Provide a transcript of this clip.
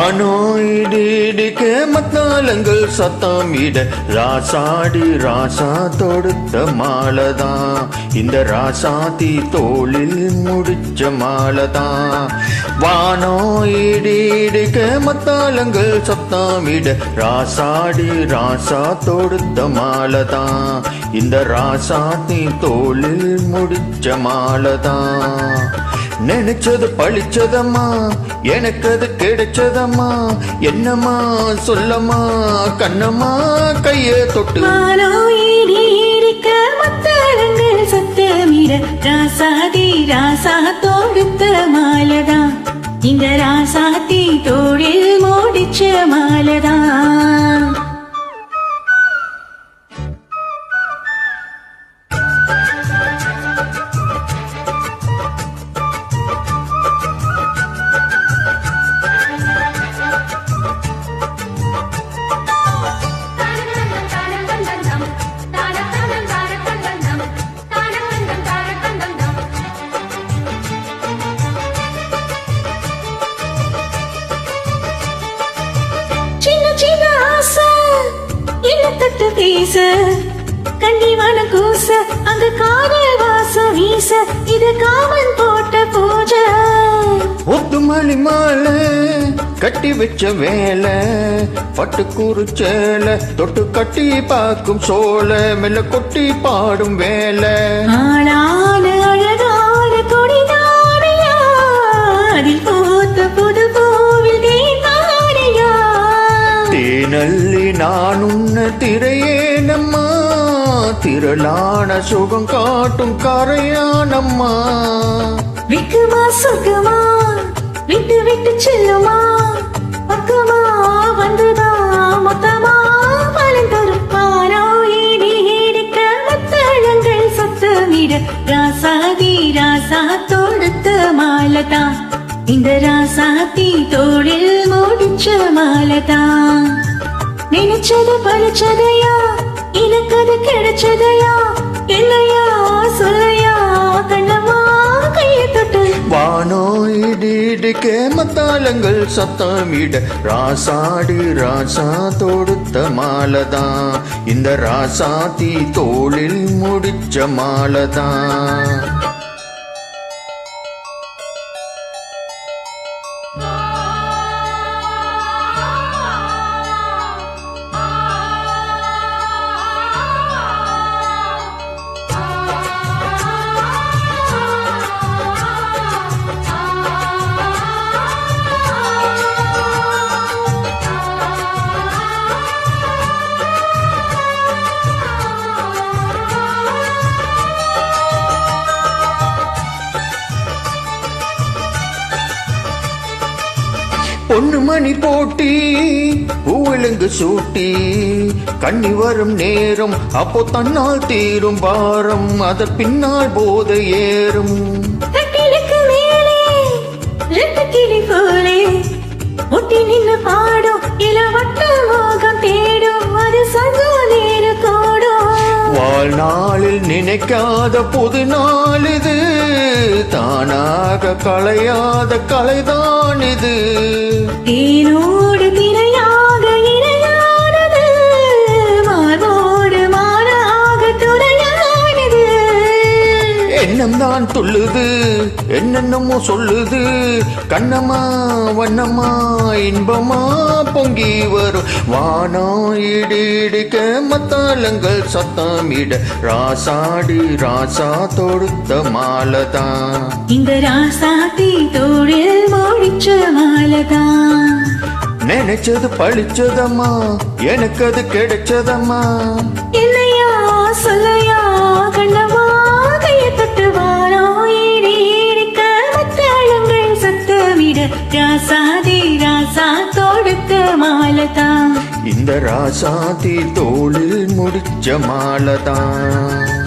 வானோயிடிக்க மத்தாளங்கள் சத்தமிட ராசாடி ராசா தொடுத்த மாலதான் இந்த ராசாத்தி தோளில் முடிச்ச மாலதான். வானோயிடிக்க மத்தாளங்கள் சத்தமிட ராசாடி ராசா தொடுத்த மாலதான் இந்த ராசாத்தி தோளில் முடிச்ச மாலதான். நினைச்சது பழிச்சதம்மா எனக்கு அது கிடைச்சதம்மா என்னம்மா சொல்லம்மா கண்ணம்மா கைய தொட்டு சத்தமிட ராசாதி ராசா தொடுத்த மாலதான் இந்த ராசாத்தி தோழில் மூடிச்ச மாலதான். தட்டு பேச கண்டிவான கூச அங்க காதல் வாசம் வீச இது காமன் போட்ட பூஜை. ஒத்து மணி மாலை கட்டி வச்ச வேலை பட்டு கூறுச்சேல தொட்டு கட்டி பார்க்கும் சோழ மெல்ல கொட்டி பாடும் வேலை. ஆளான அழகான கொடிதானையா அதில் போத்த புது கோவில் தேனானையா தேனல்லி நான் உன்ன திரையேனம்மா திரளான சுகம் காட்டும் கரையானம்மா. விக்குமா சுகமா விட்டு விட்டு செல்லுமா பக்கமா வந்துதா மொத்தமா பலன் தருப்பாரோ ஏடி ஏடிக்க மத்தளங்கள் சத்தமிட ராசாதி ராசா தொடுத்த மாலதான் இந்த ராசாத்தி தோளில் மூடிச்ச மாலதான். நினைச்சது பழிச்சதையா எனக்கு அது கிடைச்சதையா இல்லையா சொல்லையா கண்ணம்மா கையை தொட்டு. வானோயிடிக்க மத்தாளங்கள் சத்தமிட ராசாடி ராசா தொடுத்த மாலதான் இந்த ராசாத்தி தோளில் முடிச்ச மாலதான். பொண்ணு மணி போட்டி பூவிலங்கு சூட்டி கண்ணி வரும் நேரம் அப்போ தன்னால் தீரும் பாரம் அத பின்னால் போத ஏறும். ஒட்டி நின்று பாடும் இளவட்ட மோகம் தேடும் அது சங்க நேர கோடும். வாழ்நாளில் நினைக்காத புது நாள் இது தானாக களையாத கலைதான் இது. தேனோடு திரையாக இணையானது மார்போடு மாறாக துறையானது. எண்ணம் தான் துள்ளுது என்னென்னமோ சொல்லுது கண்ணம்மா வண்ணம்மா இன்பமா பொங்கி வரும். வானோயிடிக்க மத்தாளங்கள் சத்தமிட ராசாடி ராசா தொடுத்த மாலதான் இந்த ராசாத்தி தோளில் மூடிச்ச மாலதான். நினைச்சது பழிச்சதம்மா எனக்கு அது கிடைச்சதம்மா இல்லையா சொல்லையா கண்ணம்மா கையை தொட்டு. வானோயிடிக்க மத்தாளங்கள் சத்தமிட ராசாதி ராசா தொடுத்த மாலதான் இந்த ராசாத்தி தோளில் முடிச்ச மாலதான்.